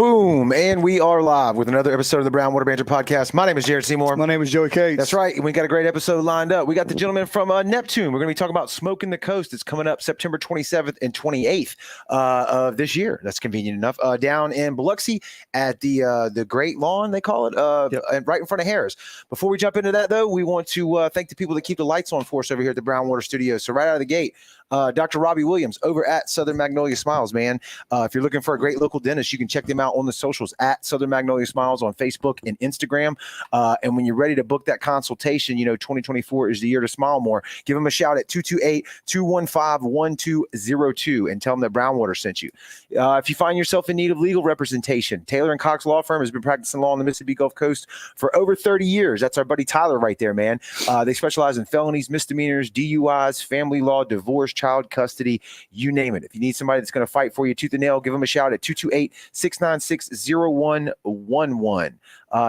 Boom. And we are live with another episode of the Brown Water Banter podcast. My name is Jared Seymour. My name is Joey Cates. That's right. We got a great episode lined up. We got the gentleman from Neptune. We're going to be talking about Smokin The Coast. It's coming up September 27th and 28th of this year. That's convenient enough. Down in Biloxi at the Great Lawn, they call it, and right in front of Harrah's. Before we jump into that, though, we want to thank the people that keep the lights on for us over here at the Brown Water Studios. So right out of the gate, Dr. Robbie Williams over at Southern Magnolia Smiles, man. If you're looking for a great local dentist, you can check them out on the socials at Southern Magnolia Smiles on Facebook and Instagram. And when you're ready to book that consultation, 2024 is the year to smile more. Give them a shout at 228-215-1202 and tell them that Brown Water sent you. If you find yourself in need of legal representation, Taylor & Cox Law Firm has been practicing law on the Mississippi Gulf Coast for over 30 years. That's our buddy Tyler right there, man. They specialize in felonies, misdemeanors, DUIs, family law, divorce, child custody, you name it. If you need somebody that's going to fight for you tooth and nail, give them a shout at 228-696-0111.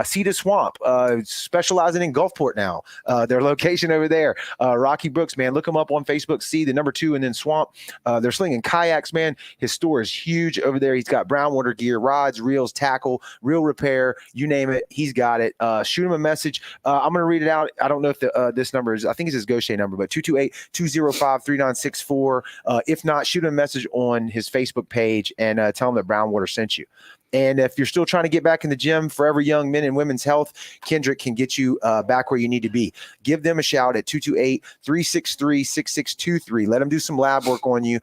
Cedar Swamp, specializing in Gulfport now. Their location over there, Rocky Brooks, man. Look them up on Facebook. See the number 2 and then Swamp. They're slinging kayaks, man. His store is huge over there. He's got brown water gear, rods, reels, tackle, reel repair, you name it. He's got it. Shoot him a message. I'm going to read it out. I don't know if this number is, I think it's his Gaucher number, but 228-205-3964. If not, shoot him a message on his Facebook page and tell him that Brown Water sent you. And if you're still trying to get back in the gym, Forever Young Men and Women's Health, Kendrick can get you back where you need to be. Give them a shout at 228-363-6623. Let them do some lab work on you.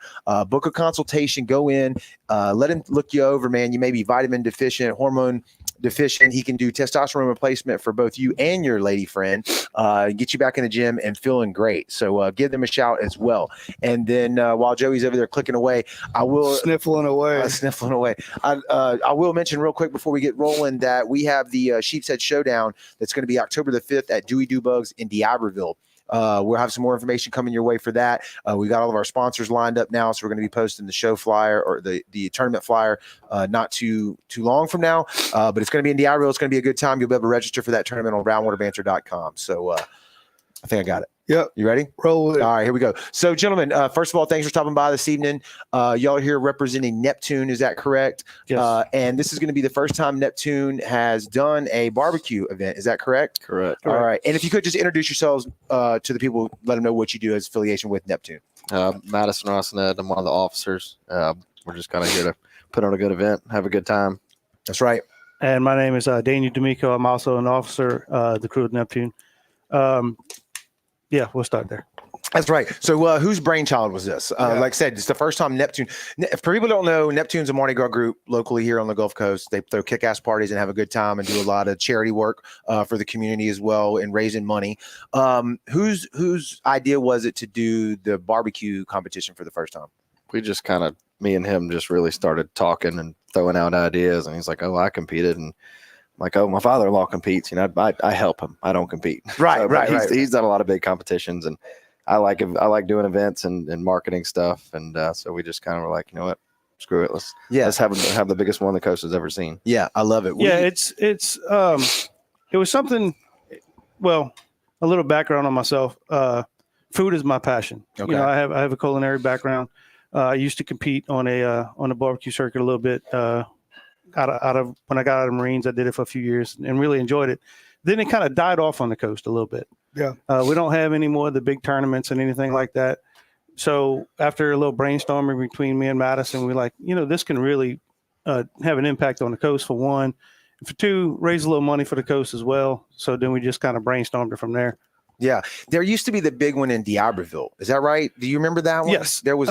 Book a consultation. Go in. Let him look you over, man. You may be vitamin deficient, hormone deficient. He can do testosterone replacement for both you and your lady friend. Get you back in the gym and feeling great. So give them a shout as well. And then while Joey's over there clicking away, I will sniffling away. I will mention real quick before we get rolling that we have the Sheep's Head Showdown that's going to be October the 5th at Dewey Do Bugs in D'Iberville. We'll have some more information coming your way for that. We got all of our sponsors lined up now, so we're going to be posting the show flyer or the tournament flyer not too long from now. But it's going to be in D'Iberville. It's going to be a good time. You'll be able to register for that tournament on brownwaterbanter.com. So I think I got it. Yep. You ready? Roll it. All right, here we go. So, gentlemen, first of all, thanks for stopping by this evening. Y'all are here representing Neptune. Is that correct? Yes. And this is going to be the first time Neptune has done a barbecue event. Is that correct? Correct. All right. And if you could just introduce yourselves to the people, let them know what you do as affiliation with Neptune. Madison and I'm one of the officers. We're just kind of here to put on a good event, have a good time. That's right. And my name is Daniel D'Amico. I'm also an officer, the Krewe of Neptune. Yeah, we'll start there. That's right. So whose brainchild was this? Like I said, it's the first time Neptune. For people who don't know, Neptune's a Mardi Gras group locally here on the Gulf Coast. They throw kick-ass parties and have a good time and do a lot of charity work for the community as well and raising money. Whose idea was it to do the barbecue competition for the first time? We just kind of, me and him just really started talking and throwing out ideas. And he's like, oh, I competed. And I'm like, oh, my father-in-law competes. I help him. I don't compete. Right, so, he's done a lot of big competitions, and I like doing events and marketing stuff. And so we just kind of were like, you know what? Screw it. Let's have the biggest one the coast has ever seen. Yeah, I love it. It was something. Well, a little background on myself. Food is my passion. Okay. I have a culinary background. I used to compete on a barbecue circuit a little bit. Out of when I got out of the Marines, I did it for a few years and really enjoyed it. Then it kind of died off on the coast a little bit. Yeah. We don't have any more of the big tournaments and anything like that. So after a little brainstorming between me and Madison, we're like, this can really have an impact on the coast for one. And for two, raise a little money for the coast as well. So then we just kind of brainstormed it from there. Yeah. There used to be the big one in D'Iberville. Is that right? Do you remember that one? Yes. There was.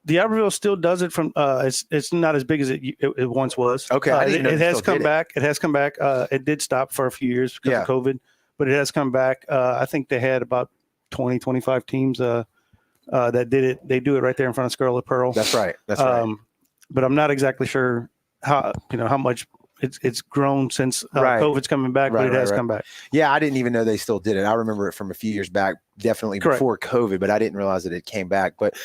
D'Iberville still does it from. It's not as big as it once was. Okay. It has come back. It has come back. It did stop for a few years because of COVID, but it has come back. I think they had about 20, 25 teams that did it. They do it right there in front of Scarlet Pearl. That's right. That's right. But I'm not exactly sure how much it's grown since COVID's coming back, but it has come back. Yeah, I didn't even know they still did it. I remember it from a few years back definitely Correct. before COVID, but I didn't realize that it came back. But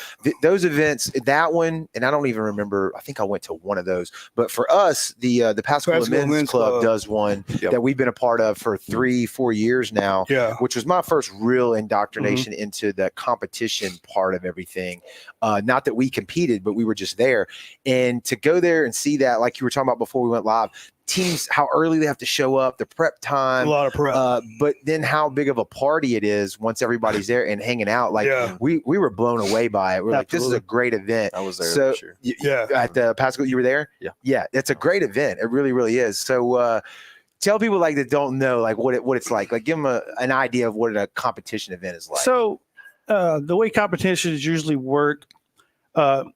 those events, that one, and I don't even remember, I think I went to one of those. But for us, the Pascagoula Men's Club does one that we've been a part of for 3-4 years now, which was my first real indoctrination into the competition part of everything. Not that we competed, but we were just there. And to go there and see that, like you were talking about before we went live, teams, how early they have to show up, the prep time, a lot of prep, but then how big of a party it is once everybody's there and hanging out. Like we were blown away by it. We're like, this is a great event. I was there this year. At the Pascagoula, you were there? Yeah. It's a great event. It really, really is. So tell people like that don't know like what it's like give them an idea of what a competition event is like. So the way competitions usually work, well,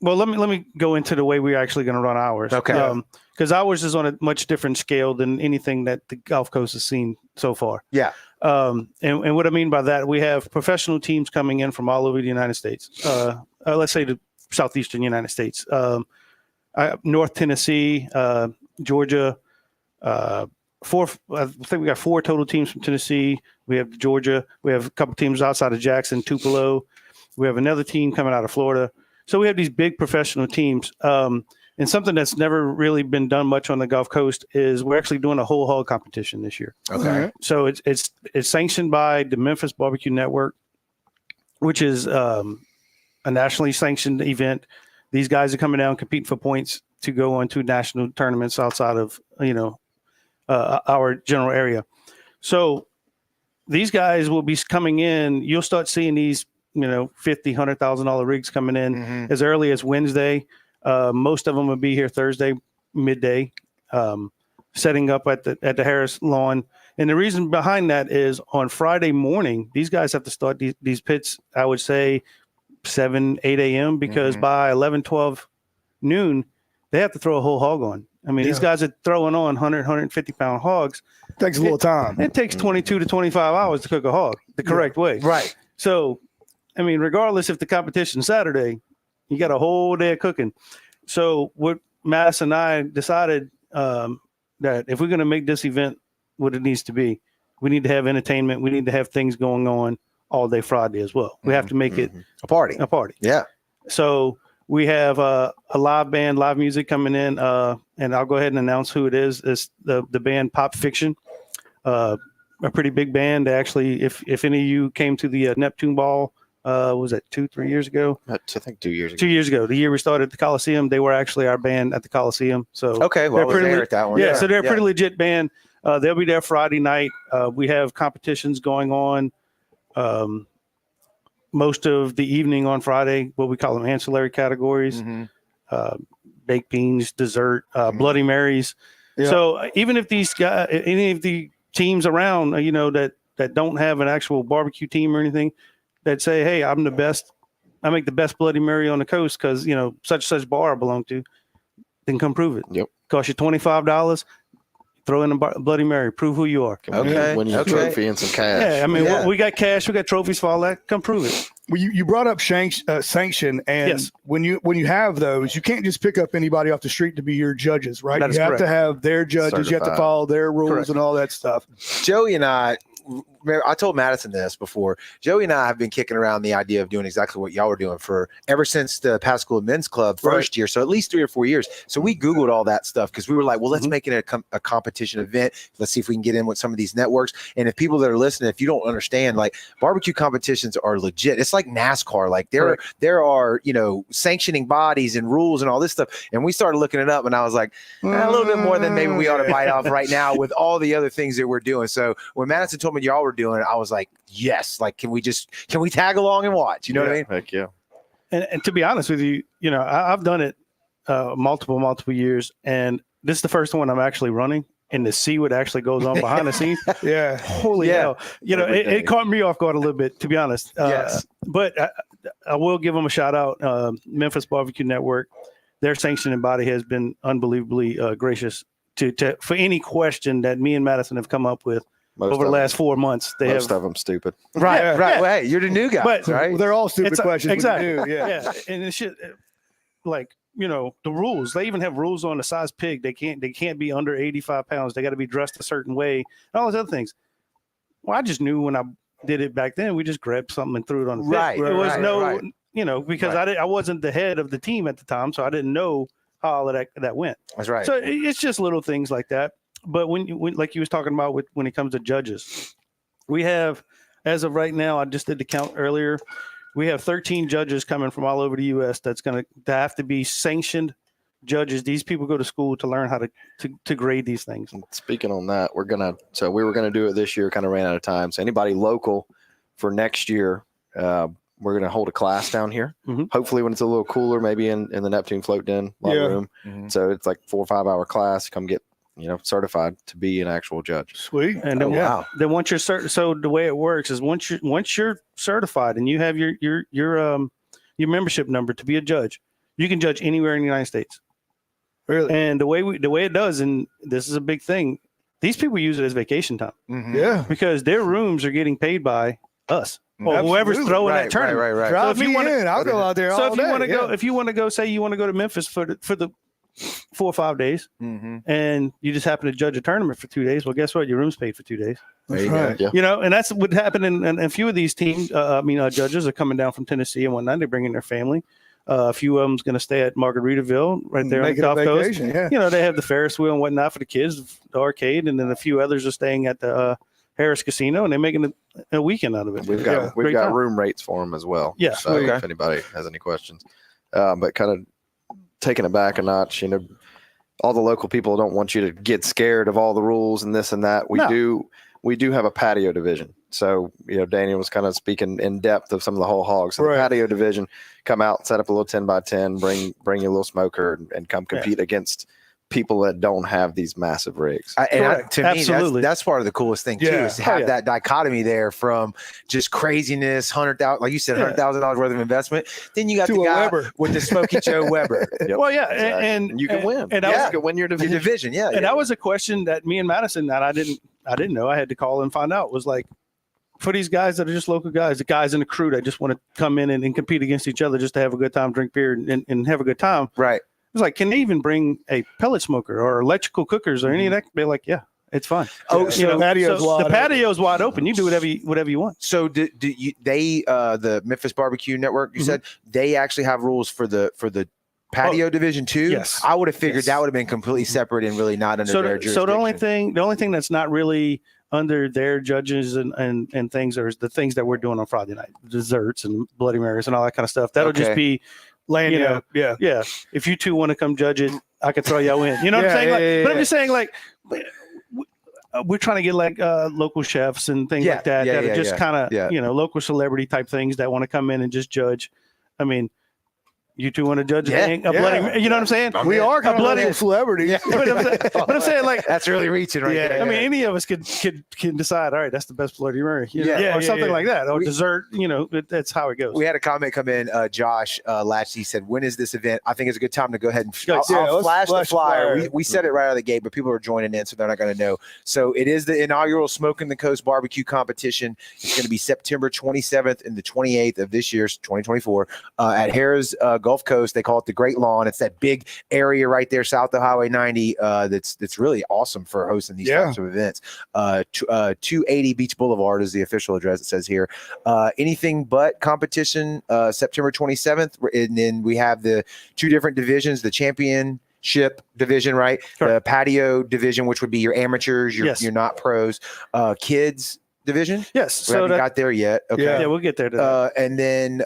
let me go into the way we're actually going to run ours. Okay. Because ours is on a much different scale than anything that the Gulf Coast has seen so far. Yeah. And what I mean by that, we have professional teams coming in from all over the United States. Let's say the southeastern United States, North Tennessee, Georgia. I think we got 4 total teams from Tennessee. We have Georgia. We have a couple teams outside of Jackson, Tupelo. We have another team coming out of Florida. So we have these big professional teams. And something that's never really been done much on the Gulf Coast is we're actually doing a whole hog competition this year. Okay. So it's sanctioned by the Memphis Barbecue Network, which is a nationally sanctioned event. These guys are coming down competing for points to go on to national tournaments outside of our general area. So these guys will be coming in. You'll start seeing these $50,000-$100,000 rigs coming in as early as Wednesday. Most of them will be here Thursday midday, setting up at the Harrah lawn. And the reason behind that is on Friday morning, these guys have to start these pits, I would say 7, 8 a.m. because by 11, 12 noon, they have to throw a whole hog on. I mean, these guys are throwing on 100, 150-pound hogs. Takes a little time. It takes 22 to 25 hours to cook a hog the correct way. Right. So, I mean, regardless if the competition's Saturday, you got a whole day of cooking. So what Madison and I decided that if we're going to make this event what it needs to be, we need to have entertainment. We need to have things going on all day Friday as well. We have to make it a party. Yeah. So we have a live band, live music coming in, and I'll go ahead and announce who it is. It's the band Pop Fiction, a pretty big band. Actually, if any of you came to the Neptune Ball, was that 2-3 years ago? I think 2 years ago. 2 years ago, the year we started the Coliseum, they were actually our band at the Coliseum. So okay, well, I was there at that one. Yeah, so they're a pretty legit band. They'll be there Friday night. We have competitions going on most of the evening on Friday, what we call them ancillary categories, baked beans, dessert, Bloody Marys. Yeah. So even if these guys, any of the teams around, that don't have an actual barbecue team or anything, that say, hey, I'm the best, I make the best Bloody Mary on the coast because, such bar I belong to, then come prove it. Yep. Cost you $25. Throw in a Bloody Mary. Prove who you are. Okay. When you trophy and some cash. Yeah, I mean, we got cash. We got trophies for all that. Come prove it. Well, you brought up sanction, and when you have those, you can't just pick up anybody off the street to be your judges, right? You have to have their judges. Certified. You have to follow their rules and all that stuff. Joey and I told Madison this before. Joey and I have been kicking around the idea of doing exactly what y'all were doing for ever since the Pascagoula Men's Club first year. So at least 3 or 4 years. So we Googled all that stuff because we were like, well, let's make it a competition event. Let's see if we can get in with some of these networks. And if people that are listening, if you don't understand, like barbecue competitions are legit. It's like NASCAR. Like there are, sanctioning bodies and rules and all this stuff. And we started looking it up and I was like, a little bit more than maybe we ought to bite off right now with all the other things that we're doing. So when Madison told me y'all were doing it, I was like, yes, like can we tag along and watch? You know what I mean? Heck yeah. And to be honest with you, I've done it multiple years, and this is the first one I'm actually running, and to see what actually goes on behind the scenes. Yeah. Holy hell. It caught me off guard a little bit, to be honest. Yes. But I will give them a shout out. Memphis Barbecue Network, their sanctioning body has been unbelievably gracious to for any question that me and Madison have come up with. Over the last 4 months, most of them stupid. Right. Well, hey, you're the new guy, but right? They're all stupid questions. Exactly. Yeah. And it's shit, like the rules. They even have rules on the size pig. They can't be under 85 pounds. They got to be dressed a certain way. And all those other things. Well, I just knew when did it back then, we just grabbed something and threw it on the pit. Right, It was right. you know, because I wasn't the head of the team at the time, so I didn't know how all of that went. That's right. So it's just little things like that. But when like you was talking about when it comes to judges, we have, as of right now, I just did the count earlier, we have 13 judges coming from all over the U.S. that's going to have to be sanctioned judges. These people go to school to learn how to grade these things. And speaking on that, we were gonna do it this year, kind of ran out of time. So anybody local for next year, we're gonna hold a class down here. Mm-hmm. Hopefully when it's a little cooler, maybe in the Neptune float den, lot of room. Mm-hmm. So it's like 4 or 5 hour class. Come get certified to be an actual judge. Sweet. And then, then once you're so the way it works is once you're certified and you have your membership number to be a judge, you can judge anywhere in the United States. Really? And the way it does, and this is a big thing, these people use it as vacation time. Mm-hmm. Yeah. Because their rooms are getting paid by us or whoever's throwing that tournament. Right. Drop So if you me wanna- in. I'll go out there So all if you day. want to go, if you want to go, say you want to go to Memphis for the 4 or 5 days, Mm-hmm. and you just happen to judge a tournament for 2 days, well, guess what? Your room's paid for 2 days. That's There you go. right. Yeah. You know, and that's what happened in a few of these teams. Judges are coming down from Tennessee and whatnot. They're bringing their family. A few of them's going to stay at Margaritaville right there on Make the it a Gulf Coast. vacation, yeah. You know, they have the Ferris wheel and whatnot for the kids, the arcade, and then a few others are staying at the Harrah's Casino, and they're making a weekend out of it. We've got Great time. room rates for them as well. Yeah. So if anybody has any questions, but kind of taking it back a notch, all the local people don't want you to get scared of all the rules and this and that. We do have a patio division. So, Daniel was kind of speaking in depth of some of the whole hogs. So the patio division, come out, set up a little 10x10, bring you a little smoker and come compete against people that don't have these massive rigs. To me, that's part of the coolest thing too, is to have that dichotomy there from just craziness, $100,000, like you said, $100,000 worth of investment. Then you got the guy with the Smoky Joe Weber. Yep. Well, yeah, Exactly. and you can win. And you can win your division. And that was a question that me and Madison that I didn't know. I had to call and find out. Was like, for these guys that are just local guys, the guys in the crew that just want to come in and compete against each other just to have a good time, drink beer, and have a good time. Right. It's like, can they even bring a pellet smoker or electrical cookers or any of that? They're like, yeah, it's fun. Oh, so the patio's wide open. You do whatever you want. So do the Memphis Barbecue Network, you said they actually have rules for the patio division too? Yes. I would have figured that would have been completely separate and really not under their jurisdiction. So the only thing that's not really under their judges and things are the things that we're doing on Friday night, desserts and Bloody Marys and all that kind of stuff. That'll just be land. Yeah. If you two want to come judge it, I can throw y'all in. You know what I'm saying? But I'm just saying, like, we're trying to get like local chefs and things like that that are just kind of local celebrity type things that want to come in and just judge. I mean, you two want to judge a bloody, you know what I'm saying? We are kind of bloody celebrity. But I'm saying, like, that's really reaching right there. I mean, any of us can decide, all right, that's the best Bloody Mary, or something like that, or dessert. That's how it goes. We had a comment come in. Josh Latchy said, "When is this event? I think it's a good time to go ahead and I'll flash the flyer. We said it right out of the gate, but people are joining in, so they're not going to know. So it is the inaugural Smokin The Coast BBQ competition. It's going to be September 27th and the 28th of this year's 2024 at Harrah's Gulf Coast. They call it the Great Lawn. It's that big area right there south of Highway 90 that's really awesome for hosting these types of events. 280 Beach Boulevard is the official address, it says here. Anything but competition, September 27th. And then we have the two different divisions, the championship division, right? Sure. The patio division, which would be your amateurs, you're not pros, kids division. Yes. We haven't got there yet. Okay. Yeah, we'll get there. And then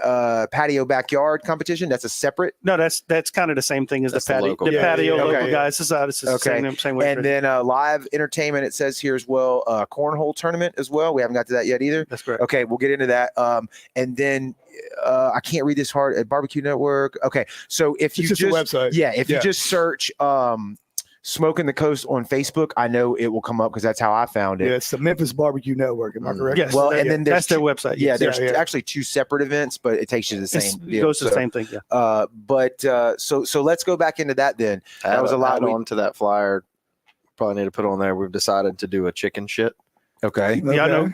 patio backyard competition. That's a separate. No, that's kind of the same thing as That's the patio. local. The patio Okay. local guys. It's the same way. And then live entertainment. It says here as well. Cornhole tournament as well. We haven't got to that yet either. That's correct. Okay, we'll get into that. And then I can't read this hard at Barbecue Network. Okay, so if you just a website. If you just search Smokin The Coast on Facebook, I know it will come up because that's how I found it. Yeah, it's the Memphis Barbecue Network. Am I correct? Yes. Well, and then that's their website. Yeah, Yes. there's actually two separate events, but it takes you to the same. It goes to the same thing. Yeah. So let's go back into that then. That was a lot on to that flyer. Probably need to put on there. We've decided to do a chicken shit. Okay.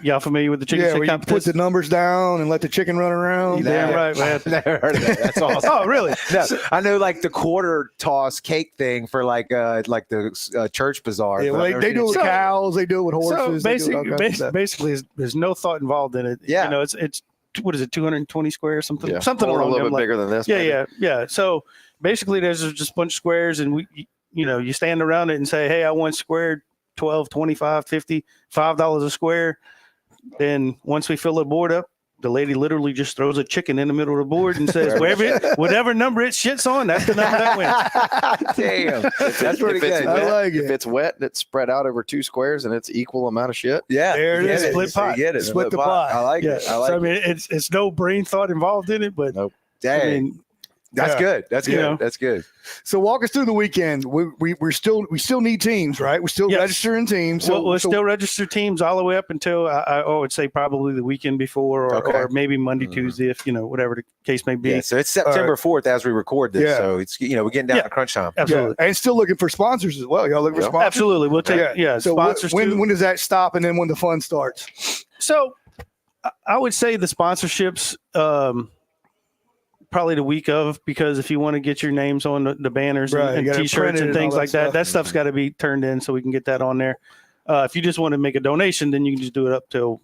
Y'all familiar with the chicken Yeah, stick where you put competition? the numbers down and let the chicken run around. Damn right, man. Never heard of that. That's awesome. Oh, really? No, I know like the quarter toss cake thing for like the church bazaar. Yeah, well, they do it with cows. They do it with horses. So basically, there's no thought involved in it. Yeah. You know, it's what is it, 220 squares, something Yeah. something Or a along little them bit bigger than this. Yeah. So basically, there's just a bunch of squares, and you stand around it and say, hey, I want square 12, 25, 50, $5 a square. Then once we fill the board up, the lady literally just throws a chicken in the middle of the board and says, whatever number it shits on, that's the number that wins. Damn. That's pretty good. I like it. If it's wet and it's spread out over 2 squares and it's equal amount of shit. Yeah. There it is. Split pot. Get it. Split the pot. I like it. I like So, I mean, it's no brain thought involved in it, but Nope. Dang. I mean, That's good. That's good. You know. That's good. So walk us through the weekend. We still need teams, right? We're still Yes. registering teams. So we'll still register teams all the way up until I would say probably the weekend before, or maybe Monday, Tuesday, if whatever the case may be. Yeah, so it's September 4th as we record this. Yeah. So it's we're getting down to crunch time. Absolutely. And still looking for sponsors as well. Y'all looking for sponsors? Absolutely. We'll take So sponsors too. when does that stop, and then when the fun starts? So I would say the sponsorships probably the week of, because if you want to get your names on the banners and T-shirts and things like that, that stuff's got to be turned in so we can get that on there. If you just want to make a donation, then you can just do it up till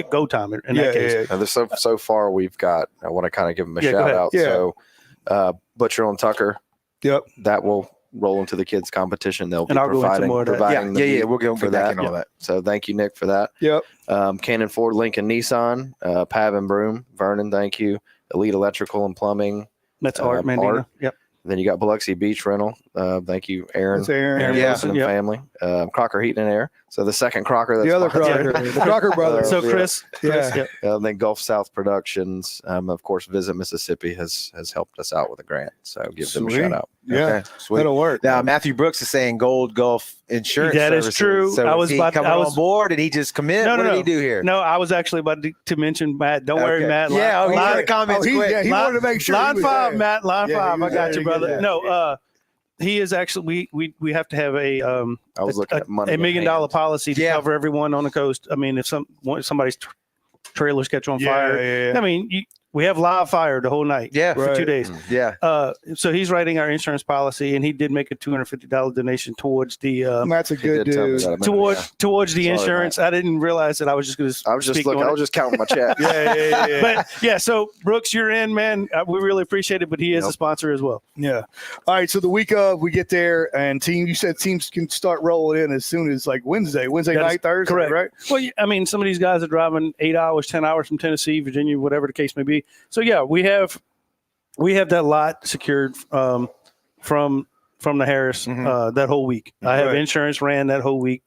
go time in that case. And there's so far we've got, I want to kind of give them a Yeah, go shout ahead. out. Yeah. So Butcher on Tucker, Yep. that will roll into the kids competition. They'll be And I'll go into more of that. providing the meat We'll get for back that. in all that. So thank you, Nick, for that. Yep. Cannon Ford, Lincoln, Nissan, Pav and Broom, Vernon, thank you. Elite Electrical and Plumbing. That's Art Mandina. Art. Yep. Then you got Biloxi Beach Rental. Thank you, Aaron. That's Aaron. Aaron Yeah. Wilson and Yep. family. Crocker Heating and Air. So the second Crocker. That's The other sponsored. Crocker, the Crocker brothers. So Chris, Yeah. And then Gulf South Productions. Of course, Visit Mississippi has helped us out with a grant. So give them a Sweet. shout out. Yeah. Okay, sweet. That'll work. Now Matthew Brooks is saying Gold Gulf Insurance. That is Services. true. So I is was he about- coming I was- on board. Did he just commit? No, what no, did no. he do here? No, I was actually about to mention Matt. Don't worry, Okay. Matt. Yeah, he Line- got comments he quick. he wanted to make sure. he Line was 5, there. Matt. Line Yeah, 5. he I was got there. you, brother. Yeah. No, he is actually. We have to have a I was looking at money. $1 in million hand. policy to Yeah. cover everyone on the coast. I mean, if somebody's trailers catch on fire, Yeah. I mean, we have live fire the whole night. Yeah. for Right. 2 days. Yeah. So he's writing our insurance policy, and he did make a $250 donation towards the Matt's a He good did tell me dude. that a minute ago. towards the Sorry, insurance. I didn't realize that I was just going to. I was just looking. I was just counting my check. Yeah. But yeah, so Brooks, you're in, man. We really appreciate it. But he is a sponsor as well. Yeah. All right. So the week of, we get there, and you said teams can start rolling in as soon as like Wednesday That is night, Thursday, correct. right? Well, I mean, some of these guys are driving 8 hours, 10 hours from Tennessee, Virginia, whatever the case may be. So yeah, we have that lot secured from the Harris that whole week. I have Right. insurance ran that whole week.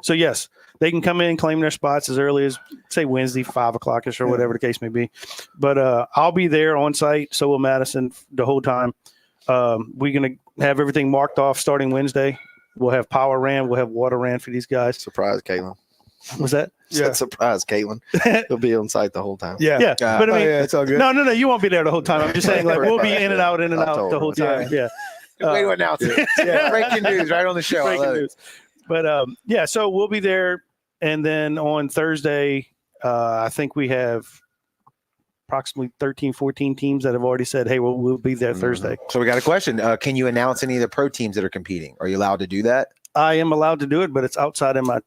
So yes, they can come in and claim their spots as early as say Wednesday, 5 o'clock-ish or whatever the case may be. But I'll be there on site. So will Madison the whole time. We're going to have everything marked off starting Wednesday. We'll have power ran. We'll have water ran for these guys. Surprise, Caitlin. Was that? Yeah. Surprise, Caitlin. He'll be on site the whole time. Yeah. Yeah. But I mean, it's all good. no, you won't be there the whole time. I'm just saying, like, we'll be in and out I the told whole her. time. Yeah. Way to announce it. Yeah. Breaking news right on the show. I Breaking love it. news. But yeah, so we'll be there, and then on Thursday, I think we have approximately 13, 14 teams that have already said, "Hey, we'll be there Thursday." So we got a question. Can you announce any of the pro teams that are competing? Are you allowed to do that? I am allowed to do it, but it's outside in my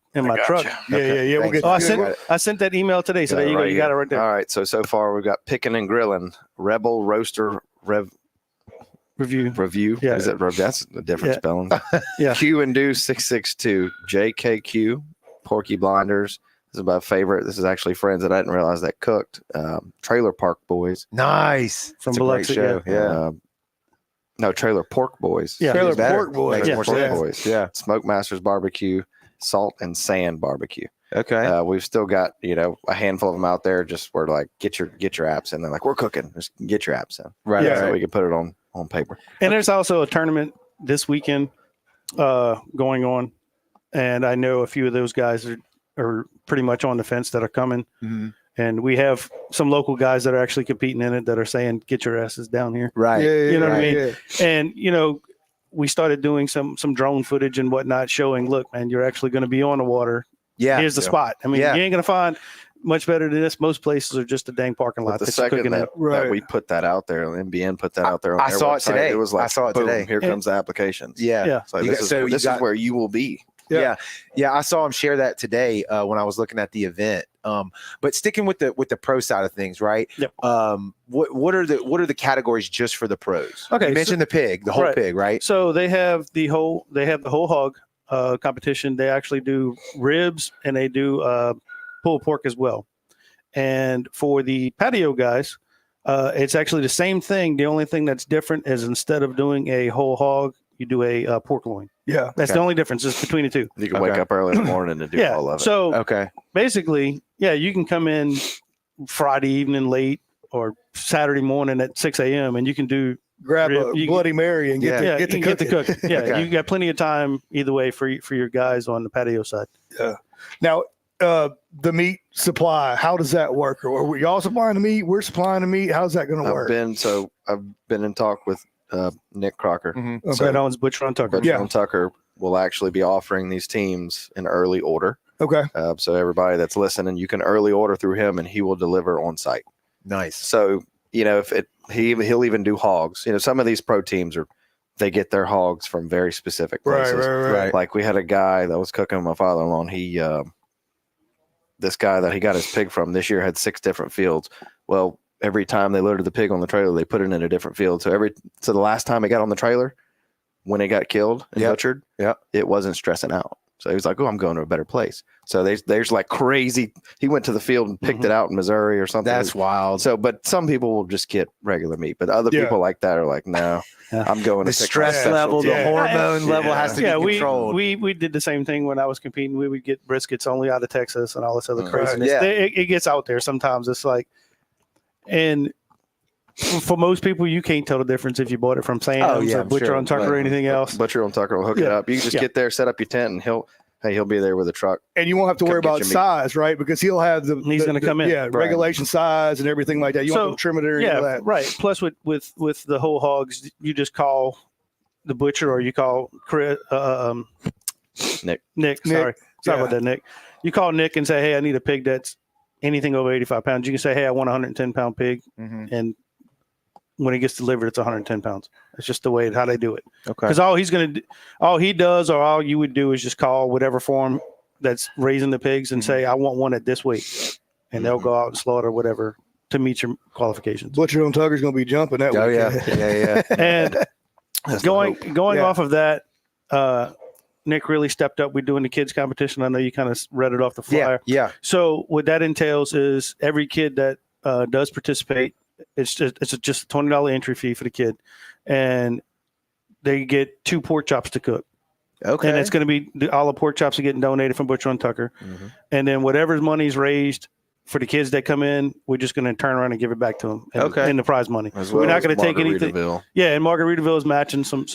truck. Yeah. We'll Thanks. get Oh, you. I sent that email today, so there you go. You got it right there. All right. So far we've got Picking and Grilling, Rebel Roaster Review. Yeah. Is it Rev? That's a different Yeah. spelling. Yeah. Q and Do 662, JKQ, Porky Blinders. This is my favorite. This is actually friends that I didn't realize that cooked. Trailer Park Boys. Nice. From It's a great Biloxi, show. Yeah. No, Trailer Pork Boys. Yeah. Trailer Better. Pork Boys. Makes Yeah. more Pork sense. Boys. Yeah. Smoke Masters Barbecue, Salt and Sand Barbecue. Okay. We've still got, a handful of them out there. Just where like get your apps in. They're like, we're cooking. Just get your apps in. Right. Yeah. So Right. we can put it on paper. And there's also a tournament this weekend going on, and I know a few of those guys are pretty much on the fence that are coming. Mhm. And we have some local guys that are actually competing in it that are saying, "Get your asses down here." Right. You know what I mean? Yeah. And we started doing some drone footage and whatnot, showing, look, man, you're actually going to be on the water. Yeah. here's the spot. I mean, Yeah. you ain't gonna find much better than this. Most places are just a dang parking lot. But the that you're second cooking that, in. that we put that out there, NBN put that out there on I their saw it website, today. It was like, I saw it boom, today. here comes the applications. Yeah. Yeah. So You this, got- is, so you this got- is where you will be. Yeah. I saw him share that today when I was looking at the event. But sticking with the pro side of things, right? Yep. What are the categories just for the pros? Okay, You mentioned the pig, the whole right. pig, right? So they have the whole hog competition. They actually do ribs and they do pulled pork as well. And for the patio guys, it's actually the same thing. The only thing that's different is instead of doing a whole hog, you do a pork loin. Yeah. That's the only difference is between the two. You can wake up early in the morning and do all of it. So Okay. basically, you can come in Friday evening late or Saturday morning at 6 a.m. and you can do Grab a you- Bloody Mary and get you to can get to cooking. cooking. Yeah, Okay. you got plenty of time either way for your guys on the patio side. Yeah. Now, the meat supply, how does that work? Or are y'all supplying the meat? We're supplying the meat. How's that going to work? I've been in talk with Nick Crocker. Mhm. Okay. That owns Butcher on Tucker. Butcher and Tucker will actually be offering these teams in early order. Okay. So everybody that's listening, you can early order through him, and he will deliver on site. Nice. So he'll even do hogs. Some of these pro teams they get their hogs from very specific places. Right. Like we had a guy that was cooking with my father-in-law. And this guy that he got his pig from this year had 6 different fields. Well, every time they loaded the pig on the trailer, they put it in a different field. So the last time it got on the trailer, when it got killed and butchered, it wasn't stressing out. So he was like, "Oh, I'm going to a better place." So there's like crazy. He went to the field and picked it out in Missouri or something. That's wild. So, but some people will just get regular meat, but other people like that are like, "No, I'm going to The pick my stress special level, the deal." hormone level has to be controlled. We did the same thing when I was competing. We would get briskets only out of Texas and all this other craziness. Yeah. It gets out there sometimes. It's like, and for most people, you can't tell the difference if you bought it from Sam's or I'm Butcher sure. on Tucker or anything else. Butcher on Tucker will hook it up. You can just get there, set up your tent, and he'll be there with a truck. And you won't have to worry about size, right? Because he'll have He's going to come in. Yeah, regulation size and everything like that. You want to trim it or anything like that. Right. Plus, with the whole hogs, you just call the butcher or you call Nick. Sorry about that, Nick. You call Nick and say, "Hey, I need a pig that's anything over 85 pounds." You can say, "Hey, I want a 110-pound pig," and when it gets delivered, it's 110 pounds. It's just the way how they do it. Okay. Because all he does, or all you would do, is just call whatever farm that's raising the pigs and say, "I want one at this weight," and they'll go out and slaughter whatever to meet your qualifications. Butcher on Tucker's going to be jumping that Oh weekend. yeah. And going off of that, Nick really stepped up. We're doing the kids competition. I know you kind of read it off the flyer. Yeah. So what that entails is every kid that does participate, it's just a $20 entry fee for the kid, and they get 2 pork chops to cook. Okay. And it's going to be all the pork chops are getting donated from Butcher on Tucker, and then whatever money's raised for the kids that come in, we're just going to turn around and give it back to them. In the prize money. We're not going to take anything. Yeah, and Margaritaville is matching some.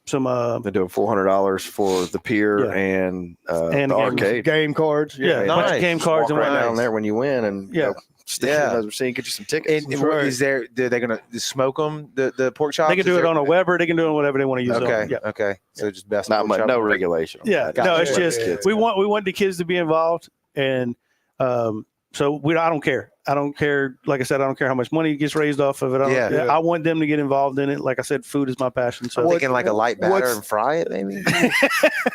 They're doing $400 for the pier and the arcade game cards. Yeah, nice. bunch of game cards walk and right whatnot. down there when you win and those machines, get you some tickets. And what is there? Are they going to smoke them? The pork chops? They can do it on a Weber. They can do it on whatever they want to use. Okay. Okay. So just best. Not much, pork no chop. regulation. Yeah. No, it's just we want the kids to be involved, and so I don't care. I don't care. Like I said, I don't care how much money gets raised off of it. I want them to get involved in it. Like I said, food is my passion. So I'm thinking like a light batter and fry it, maybe.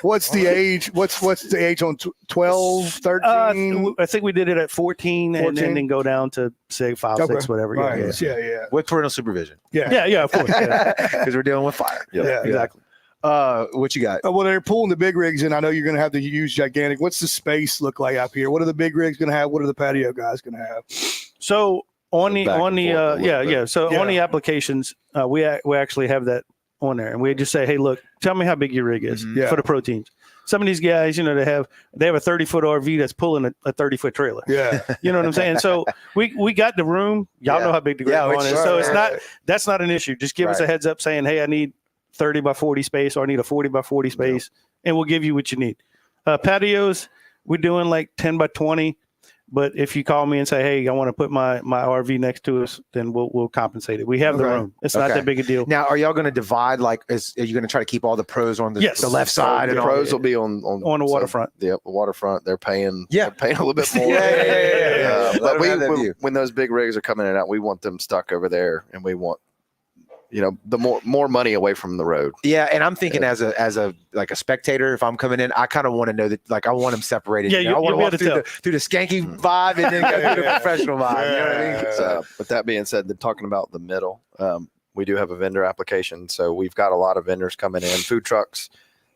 What's the age? What's the age on 12, 13? I think we did it at 14 and then go down to say 5, 6, whatever. Right. Yeah. With parental supervision. Yeah, of course. Because we're dealing with fire. Yeah, exactly. What you got? Well, they're pulling the big rigs in. I know you're going to have to use gigantic. What's the space look like up here? What are the big rigs going to have? What are the patio guys going to have? So on the applications, we actually have that on there, and we just say, "Hey, look, tell me how big your rig is for the pro teams." Some of these guys, they have a 30-foot RV that's pulling a 30-foot trailer. Yeah, you know what I'm saying. So we got the room. Y'all know how big the rig is. So that's not an issue. Just give us a heads up saying, "Hey, I need 30 by 40 space, or I need a 40 by 40 space," and we'll give you what you need. Patios, we're doing like 10 by 20. But if you call me and say, "Hey, I want to put my RV next to us," then we'll compensate it. We have the room. It's not that big a deal. Now, are y'all going to divide? Like, are you going to try to keep all the pros on the left side? The and pros will be on the waterfront. The waterfront. They're paying. Yeah, they're paying a little bit more. But when those big rigs are coming in and out, we want them stuck over there, and we want, the more money away from the road. Yeah, and I'm thinking as a like a spectator, if I'm coming in, I kind of want to know that, like, I want them separated. Yeah, I want to walk through the skanky vibe and then go through the professional vibe. You know what I mean? So, with that being said, talking about the middle, we do have a vendor application, so we've got a lot of vendors coming in, food trucks,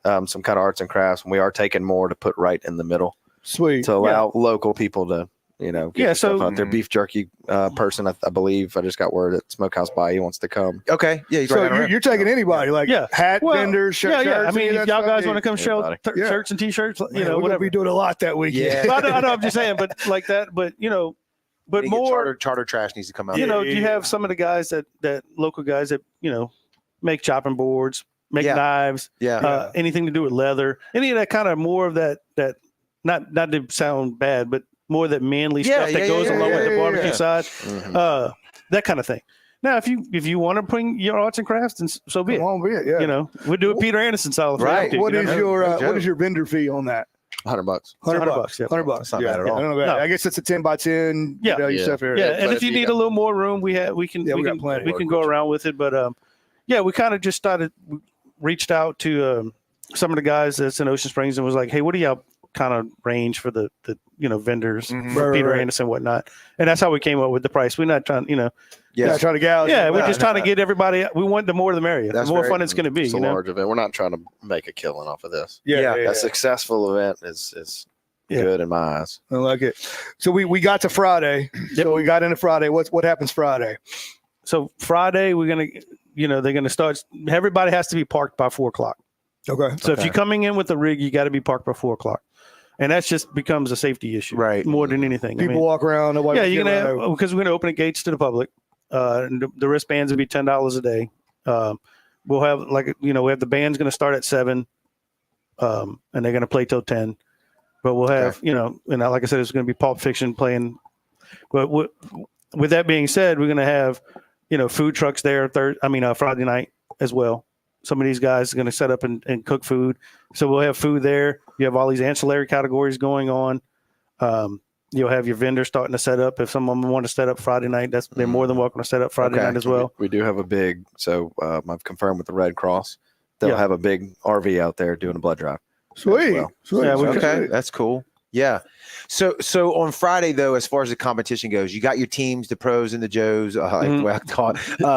some kind of arts and crafts, and we are taking more to put right in the middle. Sweet. To allow local people to. Get stuff out there. Beef jerky person, I believe. I just got word that Smokehouse Bayou wants to come. Okay, yeah. So you're taking anybody, like hat vendors, shirts. I mean, if y'all guys want to come show shirts and T-shirts, we're whatever. We doing a lot that weekend. Yeah. I know. I'm just saying, but like that. But but more charter trash needs to come out. You have some of the guys that local guys that make chopping boards, make knives, anything to do with leather, any of that kind of more of that not to sound bad, but more that manly stuff that goes along with the barbecue side, that kind of thing. Now, if you want to bring your arts and crafts, then so be it. We'll do it Peter Anderson style. Right. What is your vendor fee on that? $100. $100. Yeah. $100. That's not bad at all. No. I guess it's a 10 by 10. Stuff here. And if you need a little more room, we can go around with it. But we kind of just reached out to some of the guys that's in Ocean Springs and was like, hey, what do y'all kind of range for the vendors for Peter Anderson and whatnot, and that's how we came up with the price. We're not trying trying to gouge. We're just trying to get everybody. We want the more the merrier. The more fun it's going to be. It's a large event. We're not trying to make a killing off of this. A successful event is good in my eyes. I like it. So we got to Friday. So we got into Friday. What happens Friday? So Friday we're gonna they're gonna start. Everybody has to be parked by 4:00. Okay. So if you're coming in with a rig, you got to be parked by 4:00. And that just becomes a safety issue, right? More than anything. People walk around. Nobody. You're gonna because we're gonna open the gates to the public. And the wristbands will be $10 a day. We'll have we have the band's gonna start at 7, and they're gonna play till 10. But we'll have and like I said, it's gonna be Pulp Fiction playing. But with that being said, we're gonna have food trucks there Friday night as well. Some of these guys are going to set up and cook food. So we'll have food there. You have all these ancillary categories going on. You'll have your vendors starting to set up. If someone wants to set up Friday night, they're more than welcome to set up Friday night as well. We do have a big, I've confirmed with the Red Cross. They'll have a big RV out there doing a blood drive. Sweet. Sweet. Yeah, okay. That's cool. Yeah. So on Friday, though, as far as the competition goes, you got your teams, the pros and the Joes, like the way I call it.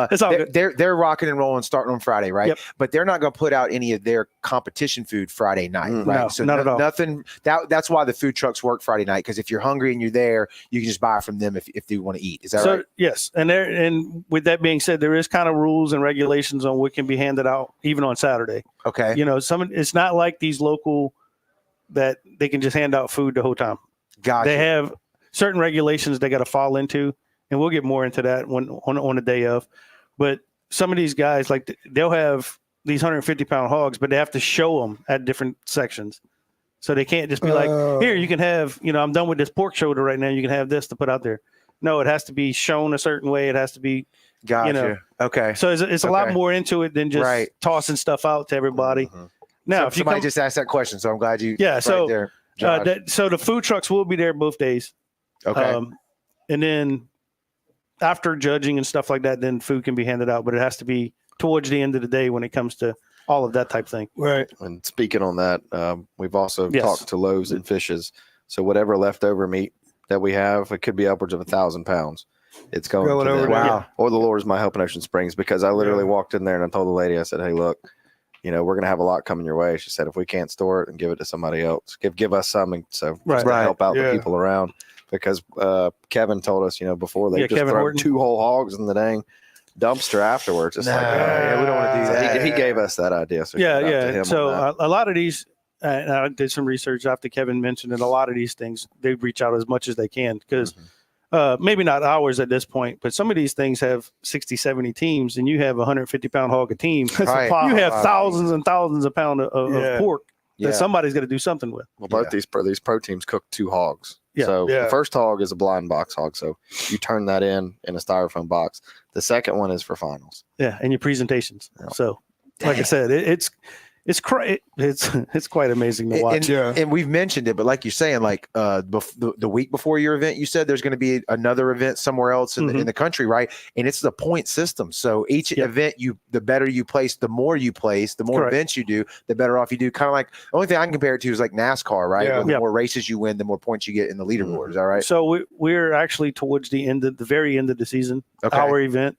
It's all good. They're rocking and rolling starting on Friday, right? Yep. But they're not going to put out any of their competition food Friday night, right? No, so not at all. Nothing. That's why the food trucks work Friday night, because if you're hungry and you're there, you can just buy from them if you want to eat. Is that right? Yes. And with that being said, there is kind of rules and regulations on what can be handed out even on Saturday. Okay. It's not like these local that they can just hand out food the whole time. Gotcha. They have certain regulations they got to fall into, and we'll get more into that on the day of. But some of these guys, they'll have these 150-pound hogs, but they have to show them at different sections. So they can't just be like, here, you can have, I'm done with this pork shoulder right now. You can have this to put out there. No, it has to be shown a certain way. It has to be, Gotcha. Okay. So it's a lot more into it than just tossing stuff out to everybody. Mm-hmm. Now, if somebody just asked that question, so I'm glad you. So there. So the food trucks will be there both days. Okay. And then after judging and stuff like that, then food can be handed out, but it has to be towards the end of the day when it comes to all of that type thing. Right. And speaking on that, we've also talked to Loaves and Fishes. So whatever leftover meat that we have, it could be upwards of 1,000 pounds. It's going to over. them. Wow. Or the Lord's My Help in Ocean Springs, because I literally walked in there and I told the lady, I said, hey, look, we're going to have a lot coming your way. She said, if we can't store it and give it to somebody else, give us something. So just to help out the people around, because Kevin told us, before they just throw 2 whole hogs in the dang dumpster afterwards. It's we don't want to do that. He gave us that idea. So So a lot of these, and I did some research after Kevin mentioned it. A lot of these things, they reach out as much as they can, because maybe not ours at this point, but some of these things have 60, 70 teams, and you have a 150-pound hog a team. Right. You have thousands and thousands of pounds of pork that somebody's going to do something with. Well, both these pro teams cook 2 hogs Yeah. So Yeah. the first hog is a blind box hog. So you turn that in a styrofoam box. The second one is for finals. Yeah, and your presentations. Yeah. So, like I said, it's quite amazing to watch. And we've mentioned it, but like you're saying, like the week before your event, you said there's going to be another event somewhere else in the country, right? And it's the point system. So each event, the better you place, the more you place, the more events you do, the better off you do. Kind of like the only thing I can compare it to is like NASCAR, right? Yeah. Where the more races you win, the more points you get in the leaderboard. Is that right? So we're actually towards the very end of the season, Okay. our event.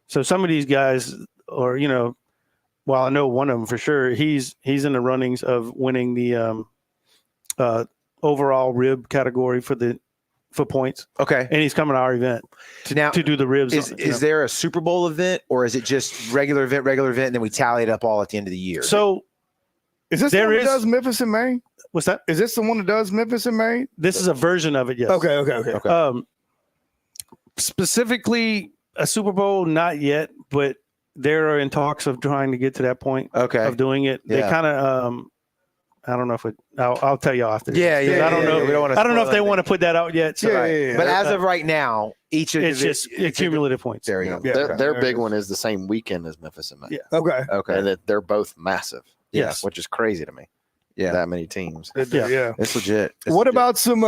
So some of these guys, or well, I know one of them for sure. He's in the runnings of winning the overall rib category for points. Okay. And he's coming to our event to do the ribs. Is there a Super Bowl event, or is it just regular event, and then we tally it up all at the end of the year? So is this the one that does Memphis in May? What's that? Is this the one that does Memphis in May? This is a version of it, yes. Okay. Specifically a Super Bowl, not yet, but they're in talks of trying to get to that point of doing it. They kind of I don't know if I'll tell you after. Yeah. I don't know. We don't I don't know if they want to put that out yet. So. But as of right now, it's just cumulative points. There you go. Their big one is the same weekend as Memphis and May. Yeah. Okay. And they're both massive. Yes. Which is crazy to me. Yeah. That many teams. Yeah. It's legit. What about some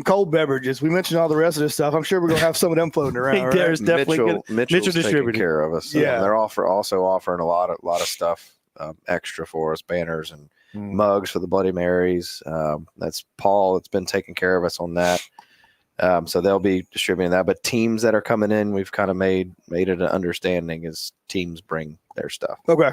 cold beverages? We mentioned all the rest of this stuff. I'm sure we're gonna have some of them floating around. Right? There's definitely Mitchell's taking distributing care of us. Yeah. They're also offering a lot of stuff extra for us, banners and mugs for the Bloody Marys. That's Paul that's been taking care of us on that. So they'll be distributing that. But teams that are coming in, we've kind of made it an understanding is teams bring their stuff. Okay.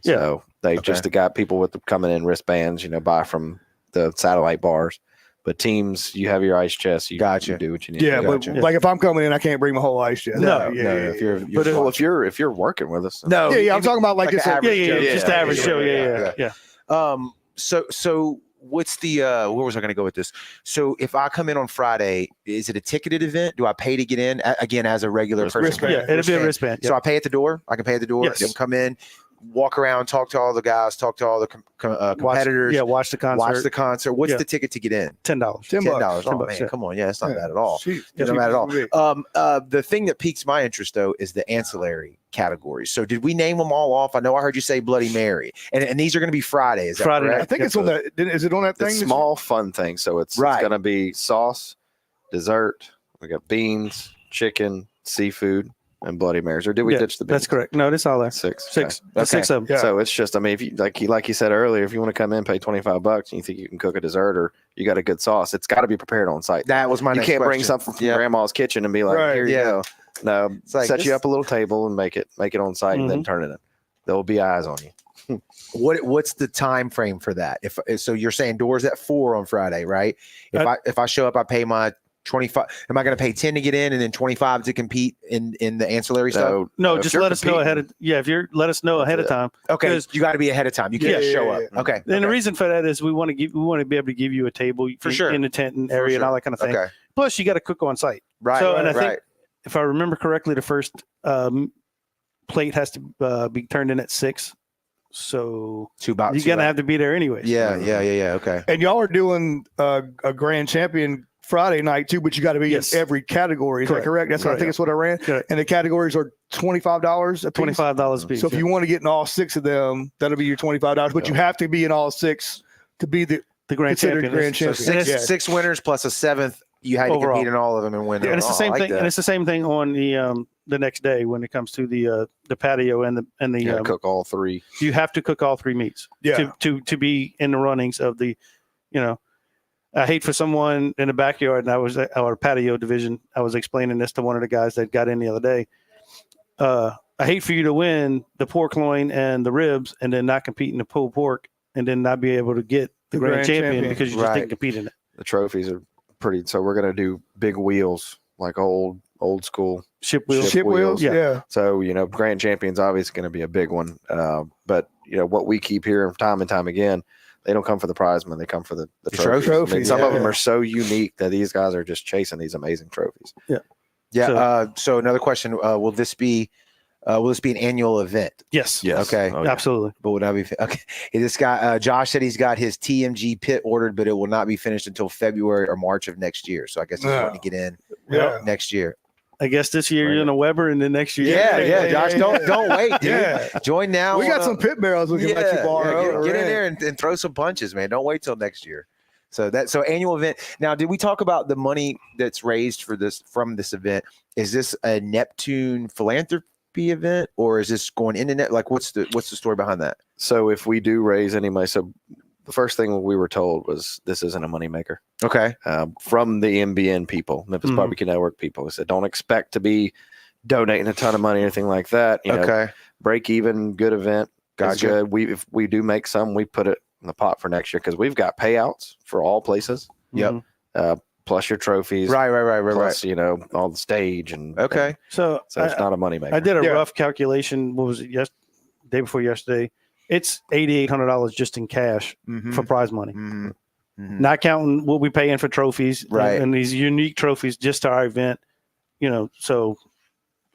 So they just got people with coming in wristbands, buy from the satellite bars. But teams, you have your ice chest. You do what you need. Yeah, to do. but like if I'm coming in, I can't bring my whole ice chest. No. If you're working with us, I'm talking about like this. Just the average show. Yeah. So what's the where was I going to go with this? So if I come in on Friday, is it a ticketed event? Do I pay to get in again as a regular person? Wristband. Yeah, it'll be a wristband. So I pay at the door. I can pay at the door. Yes. Come in, walk around, talk to all the guys, talk to all the competitors. Watch the concert. What's the ticket to get in? $10. $10. Oh $10, man, come on, it's not bad at all. Jeez. Not bad at all. The thing that piques my interest though is the ancillary categories. So did we name them all off? I know I heard you say Bloody Mary, and these are going to be Friday. Is that Friday correct? I think it's on that. Is it on that the thing? small fun thing. So it's going to be sauce, dessert. We got beans, chicken, seafood, and Bloody Marys. Or did we ditch the beans? That's correct. No, it's all there. Six. Okay. Okay. 6 of them. Yeah. So it's just, if you like you said earlier, if you want to come in, pay $25, and you think you can cook a dessert or you got a good sauce, it's got to be prepared on site. That was my You next can't bring question. something from grandma's kitchen and be like, here you go. No, like set you up a little table and make it on site and then turn it in. There will be eyes on you. What's the time frame for that? If so, you're saying doors at 4 on Friday, right? If I show up, I pay my 25. Am I going to pay 10 to get in and then 25 to compete in the ancillary stuff? No, just let us know ahead of. Yeah, if you're let us know ahead of time. Okay, you got to be ahead of time. You can't just show up. Okay. And the reason for that is we want to be able to give you a table for sure in the tent and area and all that kind of thing. Okay. Plus, you got to cook on site. Right. So, and I think if I remember correctly, the first plate has to be turned in at 6. So you're gonna have to be there anyways. Yeah. Okay. And y'all are doing a grand champion Friday night too, but you got to be in every category. Is that correct? That's what I think it's what I ran. Correct. And the categories are $25 a piece. $25 a piece. So if you want to get in all 6 of them, that'll be your $25. But you have to be in all 6 to be the grand champion. Grand So champion. 6 winners plus a 7th. You had to compete in all of them and win. And it's the same thing. And it's the same thing on the next day when it comes to the patio and the cook all 3. You have to cook all 3 meats. Yeah. To be in the runnings of the, I hate for someone in the backyard, and I was our patio division. I was explaining this to one of the guys that got in the other day. I hate for you to win the pork loin and the ribs, and then not compete in the pulled pork, and then not be able to get the grand champion because you just didn't compete in it. The trophies are pretty. So we're gonna do big wheels, like old school ship wheels. Ship wheels. Yeah. So grand champion's obviously going to be a big one. But what we keep hearing time and time again. They don't come for the prize money. They come for the trophies. I mean, some of them are so unique that these guys are just chasing these amazing trophies. Yeah. So another question: will this be Will this be an annual event? Yes. Okay. Oh, yeah. Absolutely. But would not be okay? This guy Josh said he's got his TMG pit ordered, but it will not be finished until February or March of next year. So I guess he's wanting to get in next year. I guess this year you're in a Weber, and then next year. Yeah, Josh, don't wait, dude. Yeah. Join now. We got some pit barrels we can let you borrow. Get in there and throw some punches, man. Don't wait till next year. So annual event. Now, did we talk about the money that's raised from this event? Is this a Neptune philanthropy event, or is this going into net? Like, what's the story behind that? So if we do raise any money, so the first thing we were told was this isn't a moneymaker. Okay. From the MBN people, Memphis Barbecue Network people, they said don't expect to be donating a ton of money or anything like that. You know, break even, good event. Gotcha. Good. If we do make some, we put it in the pot for next year because we've got payouts for all places. Yep. Plus your trophies. Right. Plus, you know, all the stage and So it's not a moneymaker. I did a rough calculation. What was it? Day before yesterday. It's $8,800 just in cash for prize money, not counting what we pay in for trophies, and these unique trophies just to our event. You know, so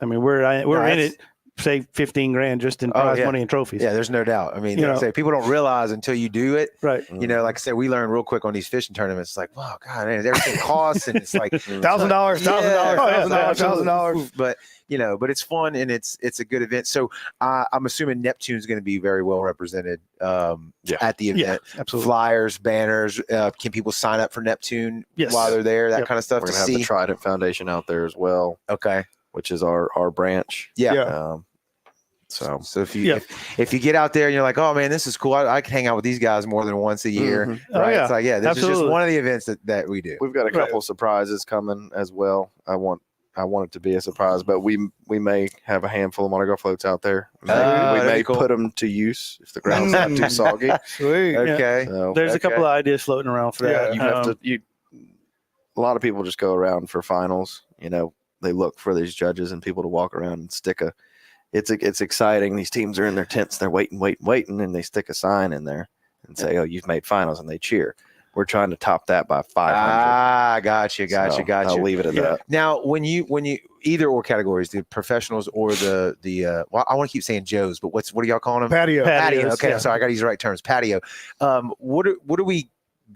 I mean, we're in it. Say $15,000 just in prize money and trophies. Yeah, there's no doubt. I mean, like I say, people don't realize until you do it. Right. You know, like I said, we learned real quick on these fishing tournaments. It's like, wow, God, man, everything costs, and it's like $1,000. But but it's fun and it's a good event. So I'm assuming Neptune's going to be very well represented at the event. Yeah, absolutely. Flyers, banners. Can people sign up for Neptune while they're there? That kind of stuff. We're gonna have the Trident Foundation out there as well. Okay. Which is our branch. So if you get out there and you're like, oh man, this is cool. I can hang out with these guys more than once a year. Right. It's like, this is just one of the events that we do. We've got a couple surprises coming as well. I want it to be a surprise, but we may have a handful of monograph floats out there. We may put them to use if the ground's not too soggy. Sweet. Okay. So, there's a couple of ideas floating around for that. You have to. A lot of people just go around for finals. You know, they look for these judges and people to walk around and stick a. It's exciting. These teams are in their tents. They're waiting, and they stick a sign in there and say, "Oh, you've made finals," and they cheer. We're trying to top that by 500. Gotcha. I'll leave it at that. Now, when you either or categories, the professionals or the well, I want to keep saying Joes, but what are y'all calling them? Patio. Okay, I'm sorry, I got to use the right terms. Patio. What are we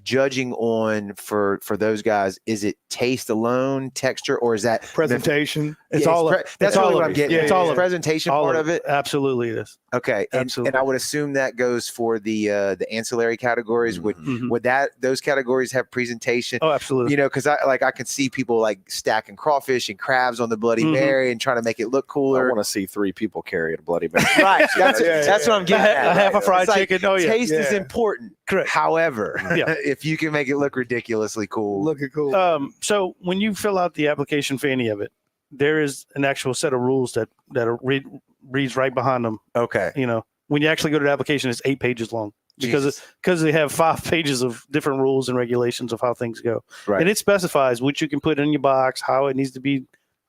judging on for those guys? Is it taste alone, texture, or is that presentation? That's really what I'm getting. It's all of presentation part of it. Absolutely, it is. Okay, and I would assume that goes for the ancillary categories. Would those categories have presentation? Oh, absolutely. You know, because I can see people like stacking crawfish and crabs on the Bloody Mary and trying to make it look cooler. I want to see 3 people carry a Bloody Mary. Right, that's what I'm getting at. I have a fried chicken. Taste is important. Correct. However, if you can make it look ridiculously cool, So when you fill out the application for any of it, there is an actual set of rules that reads right behind them. Okay. You know, when you actually go to the application, it's 8 pages long because they have 5 pages of different rules and regulations of how things go. Right. And it specifies what you can put in your box, how it needs to be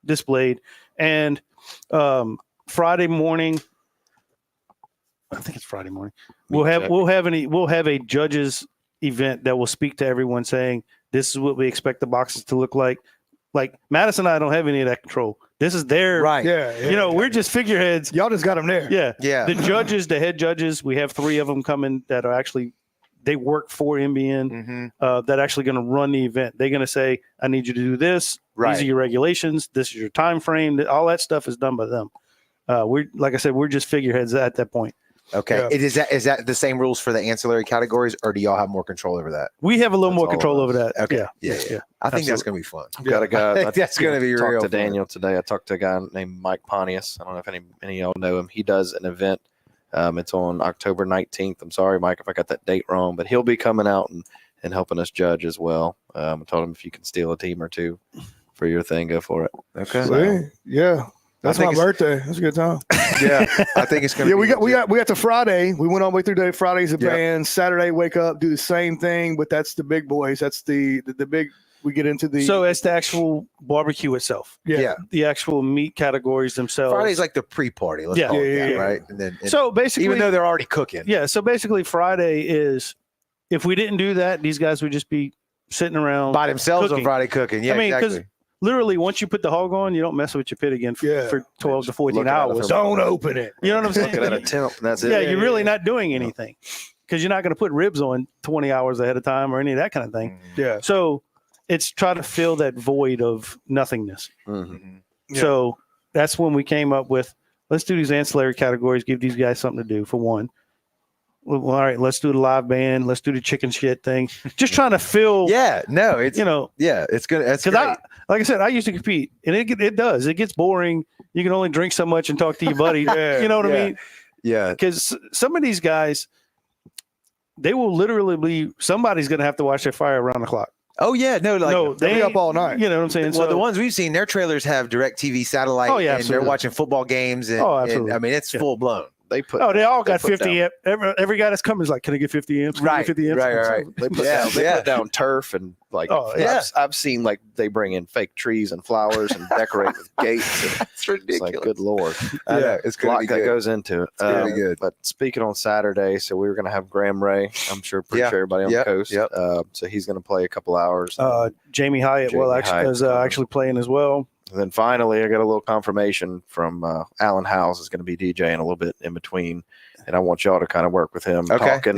displayed. And Friday morning, I think it's Friday morning. We'll have a judges event that will speak to everyone saying, this is what we expect the boxes to look like. Like Madison and I don't have any of that control. This is their right. We're just figureheads. Y'all just got them there. Yeah. The judges, the head judges, we have 3 of them coming that are actually, they work for MBN that actually going to run the event. They're going to say, I need you to do this. Right. These are your regulations. This is your time frame. All that stuff is done by them. Like I said, we're just figureheads at that point. Okay. Yeah. Is that the same rules for the ancillary categories, or do y'all have more control over that? We have a little more control over that. Okay. Yeah. I think that's going to be fun. I've got a guy. That's going to be real. I talked to Daniel today. I talked to a guy named Mike Pontius. I don't know if any of y'all know him. He does an event. It's on October 19th. I'm sorry, Mike, if I got that date wrong, but he'll be coming out and helping us judge as well. I told him if you can steal a team or 2 for your thing, go for it. Okay. So, yeah. That's my birthday. That's a good time. Yeah, I think it's gonna. Yeah, we got to Friday. We went all the way through today. Friday's a band. Saturday, wake up, do the same thing, but that's the big boys. That's the big. We get into the. So it's the actual barbecue itself. Yeah. The actual meat categories themselves. Friday's like the pre-party. Let's call it that, right? And then so basically, even though they're already cooking. Yeah. So basically, Friday is, if we didn't do that, these guys would just be sitting around by themselves cooking. on Friday cooking. Yeah, I mean, exactly. literally once you put the hog on, you don't mess with your pit again for 12 to 14 hours. Don't open it. You know what I'm saying? Looking at a temp, and that's it. Yeah, you're really not doing anything because you're not going to put ribs on 20 hours ahead of time or any of that kind of thing. Yeah. So it's try to fill that void of nothingness. Mm-hmm. Yeah. So that's when we came up with, let's do these ancillary categories, give these guys something to do for one. Well, all right, let's do the live band. Let's do the chicken shit thing. Just trying to fill. It's it's good. That's because great. like I said, I used to compete, and it does. It gets boring. You can only drink so much and talk to your buddy. You know what I mean? Yeah. Because some of these guys, they will literally be. Somebody's going to have to watch their fire around the clock. Oh yeah, They'll be up all night. You know what I'm saying? Well, the ones we've seen, their trailers have direct TV satellite, and they're absolutely. watching football games, and, absolutely. and I mean it's full blown. They all got put 50 down, amp. Every guy that's coming is like, can I get 50 amps? Can I get 50 amps? Right. They put down turf and I've seen like they bring in fake trees and flowers and decorate with gates. That's ridiculous. It's like, good Lord. It's A lot good. that goes into it. It's gonna be good. But speaking on Saturday, so we were going to have Graham Ray. I'm sure everybody on the coast. Yep. So he's going to play a couple hours. Jamie Hyatt is actually playing as well. And then finally, I got a little confirmation from Alan Howes is going to be DJing a little bit in between, and I want y'all to kind of work with him. Talking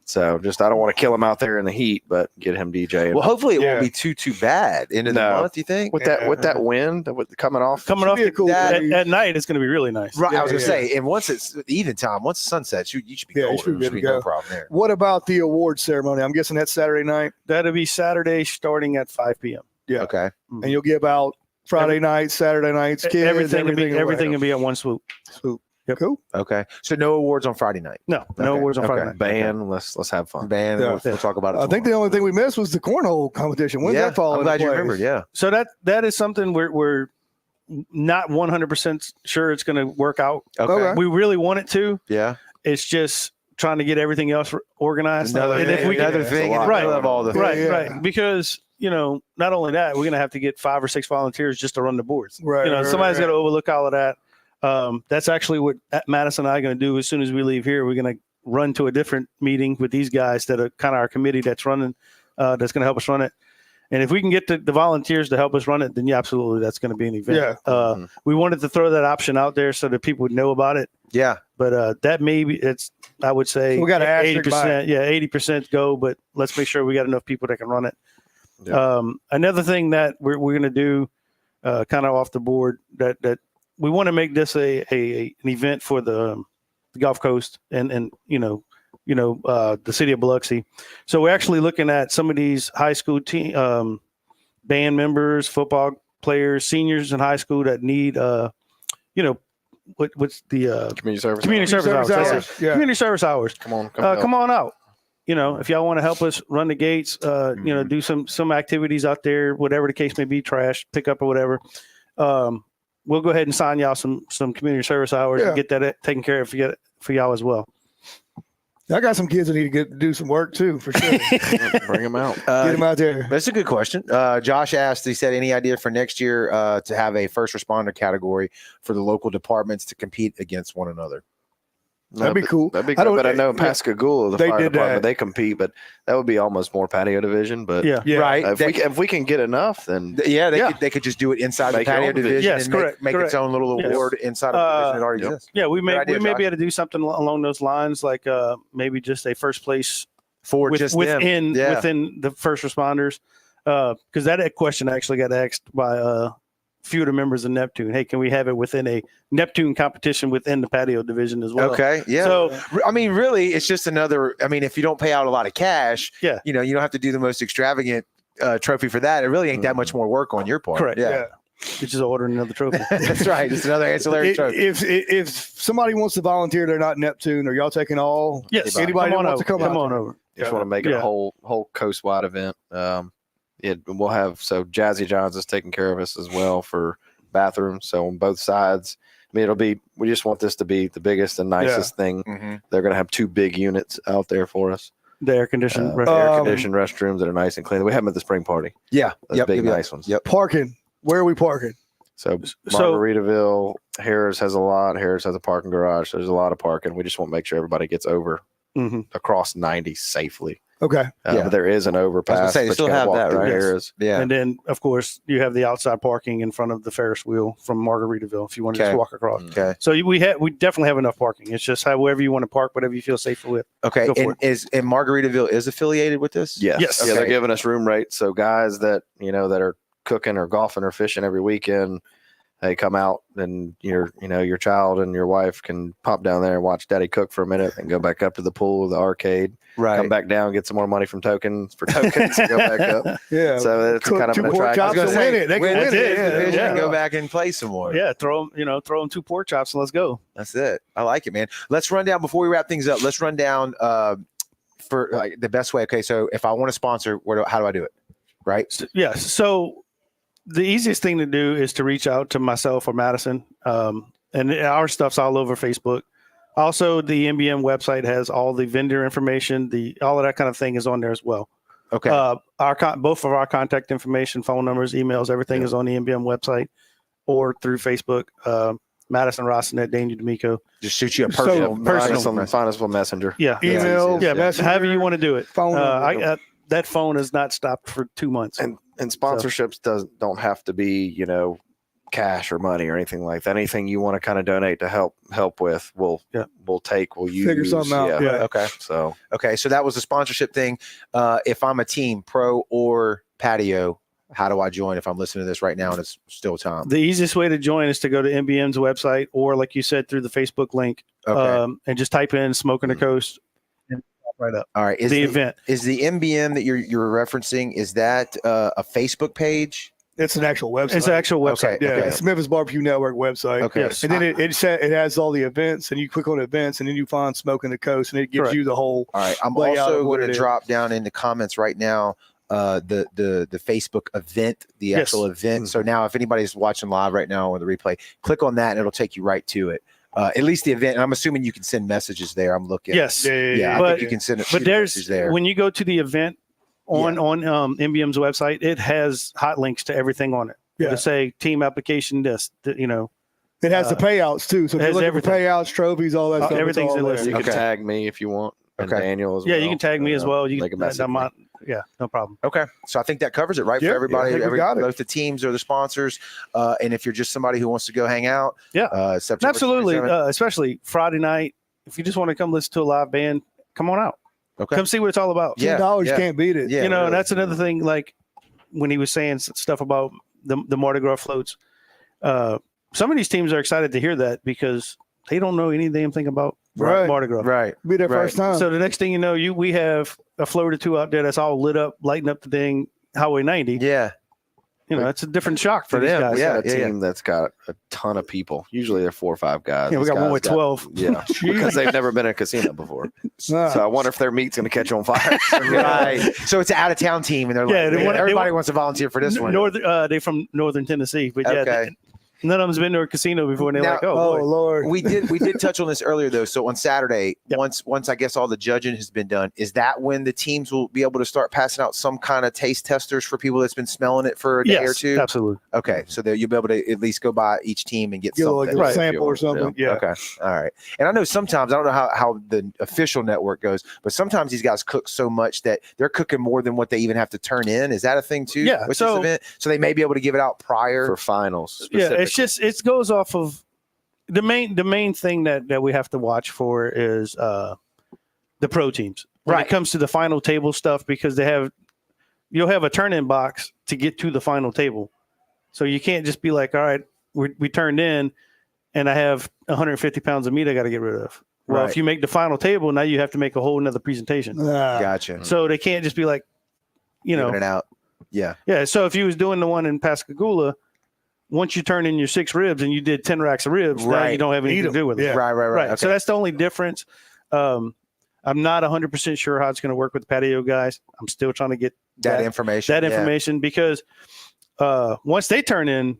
So I don't want to kill him out there in the heat, but get him DJing. Well, hopefully it won't be too bad into the month. You think with that wind coming off at night, it's going to be really nice. Right, I was going to say, and once it's even time, once the sun sets, you should be golden. You should be no problem there. What about the award ceremony? I'm guessing that's Saturday night. That'll be Saturday starting at 5 p.m. Yeah. Okay. And you'll give out Friday nights, Saturday nights, kids, everything will be at one swoop. Yep. Cool. Okay. So no awards on Friday night. No awards on Friday night. Band. Let's have fun. Band. Yeah. We'll talk about it. I think the only thing we missed was the cornhole competition. When's that fall? I'm glad you remembered. Yeah. So that is something we're not 100% sure it's going to work out. Okay. We really want it to. Yeah. It's just trying to get everything else organized. Another thing. Right. Because not only that, we're going to have to get 5 or 6 volunteers just to run the boards. Right. Somebody's got to overlook all of that. That's actually what Madison and I are going to do as soon as we leave here. We're going to run to a different meeting with these guys that are kind of our committee that's running, that's going to help us run it. And if we can get the volunteers to help us run it, then absolutely, that's going to be an event. Yeah. We wanted to throw that option out there so that people would know about it. Yeah. But that I would say we got 80%. Yeah, 80% go, but let's make sure we got enough people that can run it. Yeah. Another thing that we're going to do, kind of off the board, that we want to make this an event for the Gulf Coast and the city of Biloxi. So we're actually looking at some of these high school team band members, football players, seniors in high school that need what's the community service hours. Yeah. Community service hours. Come on out. If y'all want to help us run the gates, do some activities out there, whatever the case may be, trash pickup or whatever. We'll go ahead and sign y'all some community service hours and get that taken care of for y'all as well. I got some kids that need to do some work too, for sure. Bring them out. Get them out there. That's a good question. Josh asked, he said, any idea for next year to have a first responder category for the local departments to compete against one another? That'd be cool. That'd be good. But I know Pascagoula, the fire department, they compete, but that would be almost more patio division. But right. If we can get enough, then they could just do it inside the patio division. Yes, and make its own little award inside of the division that already exists. Yeah, we may be able to do something along those lines, like maybe just a first place within the first responders. Because that question actually got asked by few of the members of Neptune. Hey, can we have it within a Neptune competition within the patio division as well? Okay. Yeah. So, I mean, really, it's just another, if you don't pay out a lot of cash, you don't have to do the most extravagant trophy for that. It really ain't that much more work on your part. Correct. Yeah. You just order another trophy. That's right. It's another ancillary trophy. If somebody wants to volunteer, they're not Neptune, are y'all taking all? Yes. Anybody wants to come on over. Just want to make it a whole coast-wide event. We'll have Jazzy Johns is taking care of us as well for bathrooms. So on both sides, we just want this to be the biggest and nicest thing. Mm-hmm. They're going to have 2 big units out there for us. The air-conditioned restrooms that are nice and clean. We have them at the spring party. Yeah. Big, nice ones. Yep. Parking. Where are we parking? So Margaritaville, Harrah's has a lot. Harrah's has a parking garage. So there's a lot of parking. We just want to make sure everybody gets over across 90 safely. Okay. But there is an overpass. Say, you but still gotta have walk that, through right? Harrah's. Yeah. And then, of course, you have the outside parking in front of the Ferris wheel from Margaritaville if you want to Okay. just walk across. Okay. So we definitely have enough parking. It's just however you want to park, whatever you feel safer with. Okay. Go for And Margaritaville is affiliated with this? Yes. Yes. Yeah, they're Okay. giving us room rates. So guys that, that are cooking or golfing or fishing every weekend, they come out and your child and your wife can pop down there and watch daddy cook for a minute and go back up to the pool, the arcade, Right. come back down, get some more money from tokens and go back up. Yeah. So it's Cook kind of two an pork attraction. chops and win it. They can win it. Fish Yeah. and go back and play some more. Yeah, throw them 2 pork chops and let's go. That's it. I like it, man. Let's run down before we wrap things up. Let's run down for like the best way. Okay, so if I want to sponsor, how do I do it? Right? Yes. So the easiest thing to do is to reach out to myself or Madison. And our stuff's all over Facebook. Also, the MBM website has all the vendor information. All of that kind of thing is on there as well. Okay. Both of our contact information, phone numbers, emails, everything is on the MBM website or through Facebook. Madison Rossinet, Daniel D'Amico. Just shoot you a personal Find us on Messenger. Yeah. Email. Yeah. Messenger, However you want to do it. phone number. That phone has not stopped for 2 months. And sponsorships don't have to be, cash or money or anything like that. Anything you want to kind of donate to help with, we'll use. Figure something out. Yeah. Okay. So that was the sponsorship thing. If I'm a team, pro or patio, how do I join if I'm listening to this right now and it's still time? The easiest way to join is to go to MBM's website or, like you said, through the Facebook link, Okay. and just type in Smokin The Coast and pop right up. All right. Event. Is the MBM that you're referencing, is that a Facebook page? It's an actual website. It's an actual website. Okay. Yeah, Okay. it's Memphis Barbecue Network website. Okay. Yes. And then it has all the events, and you click on events, and then you find Smokin The Coast, and it gives Correct. you the whole. All right. I'm layout also of what going to it is. drop down in the comments right now the Facebook event, the Yes. actual event. So now if anybody's watching live right now or the replay, click on that and it'll take you right to it. At least the event. And I'm assuming you can send messages there. I'm looking. Yes. Yeah, I But- think you can send it. But there's there. when you go to the event on MBM's website, it has hot links to everything on it. Yeah. To say team application, it has the payouts too. So if it you're has looking everything. for payouts, trophies, all that stuff, everything's it's all listed. there. you can Okay. tag me if you want. And Okay. Daniel as Yeah, well. you can tag me as well. You Make a can message. Yeah, no problem. Okay. So I think that covers it, right? Yeah, For everybody, I think we got it. both the teams or the sponsors. And if you're just somebody who wants to go hang out, Yeah. September Absolutely. 27th. Especially Friday night. If you just want to come listen to a live band, come on out. Okay. Come see what it's all about. Yeah. $10 yeah. can't beat it. Yeah. And really. that's another thing. Like when he was saying stuff about the Mardi Gras floats, some of these teams are excited to hear that because they don't know any damn thing about Right. Mardi Gras. Right. Be their Right. first time. So the next thing you know, we have a float or two out there that's all lit up, lighting up the dang Highway 90. Yeah. It's a different shock for For these them, guys. yeah. A team that's got a ton of people. Usually they're 4 or 5 guys. Yeah, we This got one guy's with 12. Yeah, because they've never been in a casino before. Nah. So I wonder if their meat's going to catch on fire. Right. So it's an out of town team, and they're Yeah, like, they want- everybody they wants to volunteer for this one. They from Northern Tennessee, but yeah, Okay. none of them's been to a casino before, and they're Now- like, "Oh, oh boy." Lord. We did touch on this earlier though. So on Saturday, Yep. once I guess all the judging has been done, is that when the teams will be able to start passing out some kind of taste testers for people that's been smelling it for a day or Yes, two? absolutely. Okay, so that you'll be able to at least go by each team and get Get a something. little Right. sample or something. Yeah. Okay. All right. And I know sometimes, I don't know how the official network goes, but sometimes these guys cook so much that they're cooking more than what they even have to turn in. Is that a thing too? Yeah, With so- this event? So they may be able to give it out prior. For finals. Yeah, specifically. it's just it goes off of the main thing that we have to watch for is the pro teams when Right. it comes to the final table stuff because you'll have a turn-in box to get to the final table, so you can't just be like, all right, we turned in, and I have 150 pounds of meat I got to get rid of. Well, Right. if you make the final table, now you have to make a whole another presentation. Nah. Gotcha. So they can't just be like, Giving it out. Yeah. yeah. So if you was doing the one in Pascagoula, once you turn in your 6 ribs and you did 10 racks of ribs, now Right. you don't have anything Eat to 'em. do with it. Yeah. Right. Right. Okay. So that's the only difference. I'm not 100% sure how it's going to work with the patio guys. I'm still trying to get that information. that yeah. information because once they turn in,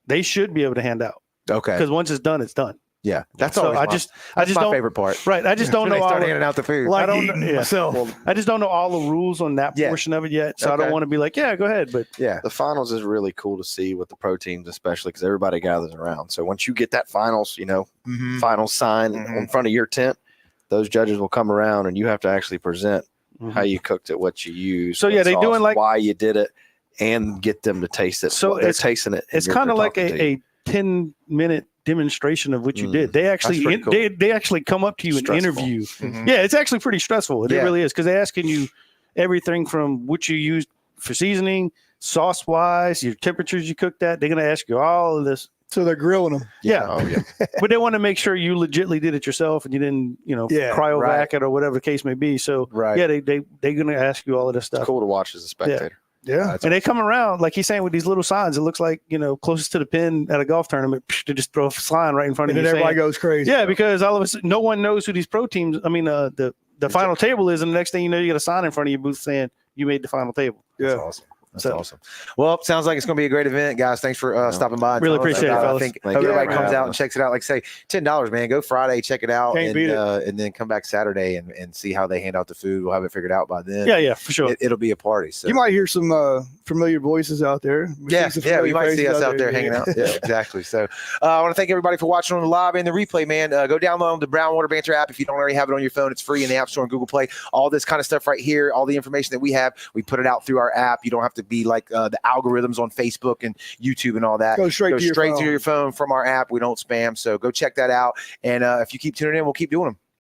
they should be able to hand out Okay. because once it's done, it's done. Yeah. That's So always I my just my don't favorite part. right. I just don't When know they all start the, handing out the food. Like I don't- eating yeah. myself. I just don't know all the rules on that Yeah. portion of it yet. So I Okay. don't want to be like, yeah, go ahead. But Yeah. The finals is really cool to see with the pro teams, especially because everybody gathers around. So once you get that finals, Mhm. final sign Mhm. in front of your tent, those judges will come around and you have to actually present how you cooked it, what you used. So, yeah, they doing like why you did it, and get them to taste it. So they're tasting it. It's kind of like a 10-minute demonstration of what you did. They actually cool. they actually come up to you and interview. Mm-hmm. Yeah, it's actually pretty stressful. It Yeah. really is, because they're asking you everything from what you used for seasoning, sauce wise, your temperatures you cooked at. They're gonna ask you all of this. So they're grilling them. Yeah. Oh yeah. But they want to make sure you legitly did it yourself and you didn't, cryovac it or whatever the case may be. So yeah, they're gonna ask you all of this stuff. It's cool to watch as a spectator. Yeah. And they come around, like he's saying, with these little signs. It looks like, closest to the pin at a golf tournament, they just throw a sign right in front of you. And then everybody goes crazy. Yeah, because all of us, no one knows who these pro teams, the final table is. And the next thing you know, you get a sign in front of your booth saying you made the final table. Yeah. That's awesome. That's awesome. Well, sounds like it's going to be a great event, guys. Thanks for stopping by. Really appreciate it, fellas. I think everybody comes out and checks it out. Like say, $10, man. Go Friday, check it out, and then come back Saturday and see how they hand out the food. We'll have it figured out by then. Yeah, for sure. It'll be a party. So you might hear some familiar voices out there. Yeah, you might see us out there hanging out. Yeah, exactly. So I want to thank everybody for watching on the live and the replay, man. Go download the Brown Water Banter app if you don't already have it on your phone. It's free in the App Store and Google Play. All this kind of stuff right here, all the information that we have, we put it out through our app. You don't have to be like the algorithms on Facebook and YouTube and all that. Go straight to your phone from our app. We don't spam. So go check that out. And if you keep tuning in, we'll keep doing them.